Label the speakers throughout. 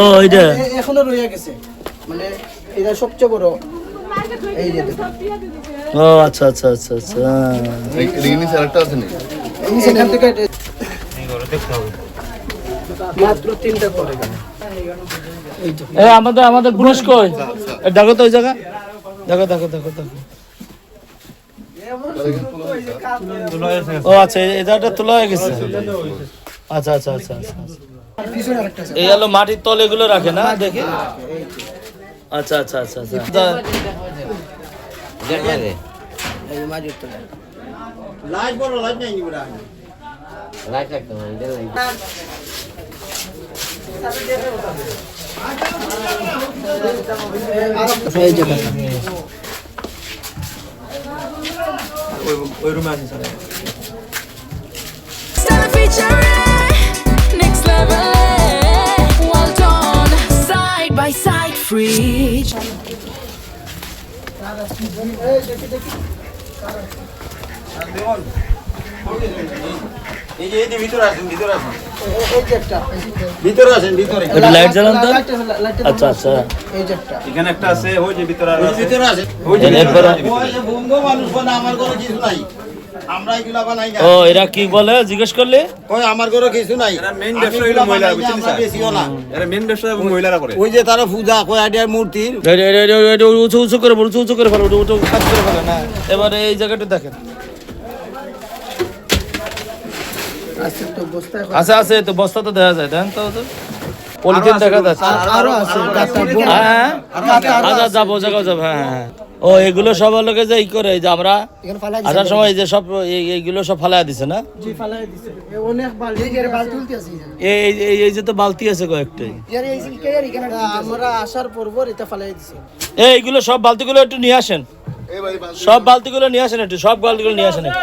Speaker 1: ও এটা
Speaker 2: এখনো রয়ে গেছে, মানে এটা সবচেয়ে বড়। এই যে
Speaker 1: ও আচ্ছা আচ্ছা আচ্ছা আচ্ছা
Speaker 3: রিগিনি স্যারটা আছে না
Speaker 2: এখান থেকে এই ঘরে দেখতে হবে মাত্র 3টা করে এখানে।
Speaker 1: এই আমাদের পুলিশ কই দেখো তো ওই জায়গা দেখো দেখো দেখো দেখো ও আচ্ছা এই জায়গাটা তোলা হয়ে গেছে। আচ্ছা আচ্ছা আচ্ছা আচ্ছা এই হলো মাটির তল এগুলো রাখে না দেখি। আচ্ছা আচ্ছা আচ্ছা আচ্ছা
Speaker 2: এই মাঝের তো
Speaker 4: লাইট বড় লাইট নাই নিবরা লাইট রাখতে হবে এটা লাইট
Speaker 2: এই জায়গা
Speaker 4: ওই রুমে আছে sir
Speaker 5: Next level, well done, side by side, free.
Speaker 4: এই যে ভিতরে আছেন
Speaker 2: এই যে একটা
Speaker 4: ভিতরে আছেন ভিতরে
Speaker 1: এটা লাইট জ্বালান তো।
Speaker 2: লাইটটা
Speaker 1: আচ্ছা আচ্ছা
Speaker 2: এই যে একটা
Speaker 4: এখানে একটা আছে ওই যে ভিতরে আছে ভিতরে আছে
Speaker 1: এরপরে
Speaker 4: ওই যে বঙ্গ মানুষ বলে আমার ঘরে কিছু নাই আমরা এগুলা বানাই না
Speaker 1: ও এরা কি বলে জিজ্ঞেস করলে
Speaker 4: ওই আমার ঘরে কিছু নাই
Speaker 6: এরা মেইন ব্যবসা হলো মহিলা, বুঝছেন স্যার?
Speaker 4: বেশিও না
Speaker 6: এরা মেন ব্যবসা এবং মহিলারা করে।
Speaker 4: ওই যে তারা পূজা কয় আইডিয়ার মূর্তির
Speaker 1: উঁচু উঁচু করে বলো, উঁচু উঁচু করে ফেলো, উঁচু কাজ করে ফেলো না। এবারে এই জায়গাটা দেখেন
Speaker 2: আছে তো বস্তা
Speaker 1: আছে আছে তো বস্তা তো দেখা যায় দেখেন তো পলিথিন দেখা যাচ্ছে।
Speaker 2: আরো আছে গাতা
Speaker 1: হ্যাঁ আচ্ছা যাবো জায়গা যাবো হ্যাঁ হ্যাঁ ও এগুলো সব লোকে যে ই করে যে আমরা
Speaker 2: এখানে ফালাই
Speaker 1: আসার সময় এই যে সব এইগুলো সব ফালাইয়া দিছে না।
Speaker 2: জি ফালাই দিছে অনেক বালতি এর বালতি তুলতে আছে
Speaker 1: এই যে তো বালতি আছে কয়েকটাই।
Speaker 2: আমরা আসার পর এটা ফালাই দিছে।
Speaker 1: এইগুলো সব বালতিগুলো একটু নিয়ে আসেন, সব বালতিগুলো নিয়ে আসেন একটু, সব বালতিগুলো নিয়ে আসেন একটু।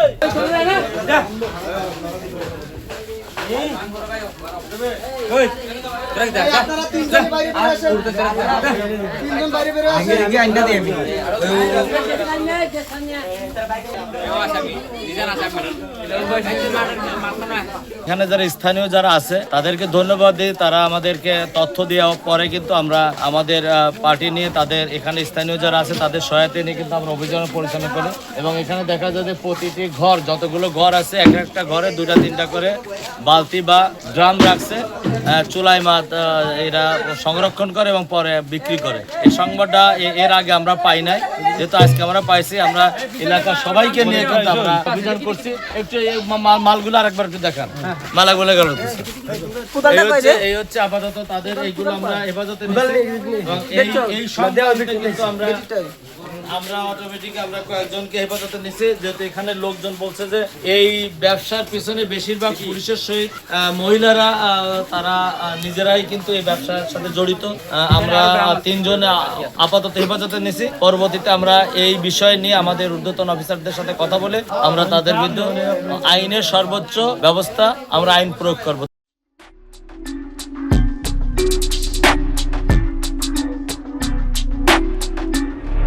Speaker 2: আপনারা তিনজন বাইরে বের আসেন, তিনজন বাইরে বের আসেন।
Speaker 1: এখানে যারা স্থানীয় যারা আছে তাদেরকে ধন্যবাদ দিই, তারা আমাদেরকে তথ্য দেওয়ার পরে কিন্তু আমরা আমাদের পার্টি নিয়ে তাদের এখানে স্থানীয় যারা আছে তাদের সহায়তা নিয়ে কিন্তু আমরা অভিযান পরিচালনা করি। এবং এখানে দেখা যায় যে প্রতিটি ঘর যতগুলো ঘর আছে এক একটা ঘরে 2-3টা করে বালতি বা ড্রাম রাখছে, চুলাই মাছ এরা সংরক্ষণ করে এবং পরে বিক্রি করে। এই সংবাদটা এর আগে আমরা পাই নাই, যেহেতু আজকে আমরা পাইছি। আমরা এলাকার সবাইকে নিয়ে কিন্তু আমরা অভিযান করছি। একটু এই মালগুলো আরেকবার একটু দেখান, মালাগুলো গেল এই হচ্ছে আপাতত তাদের এইগুলো আমরা হেফাজতে নিচ্ছি। এবং এই সব কিন্তু আমরা অটোমেটিক আমরা কয়েকজনকে হেফাজতে নিচ্ছি, যেহেতু এখানে লোকজন বলছে যে এই ব্যবসার পিছনে বেশিরভাগ পুলিশের সহিত মহিলারা তারা নিজেরাই কিন্তু এই ব্যবসার সাথে জড়িত। আমরা 3 জন আপাতত হেফাজতে নিছি। পরবর্তীতে আমরা এই বিষয় নিয়ে আমাদের ঊর্ধ্বতন অফিসারদের সাথে কথা বলে আমরা তাদের বিরুদ্ধে আইনের সর্বোচ্চ ব্যবস্থা আমরা আইন প্রয়োগ করব।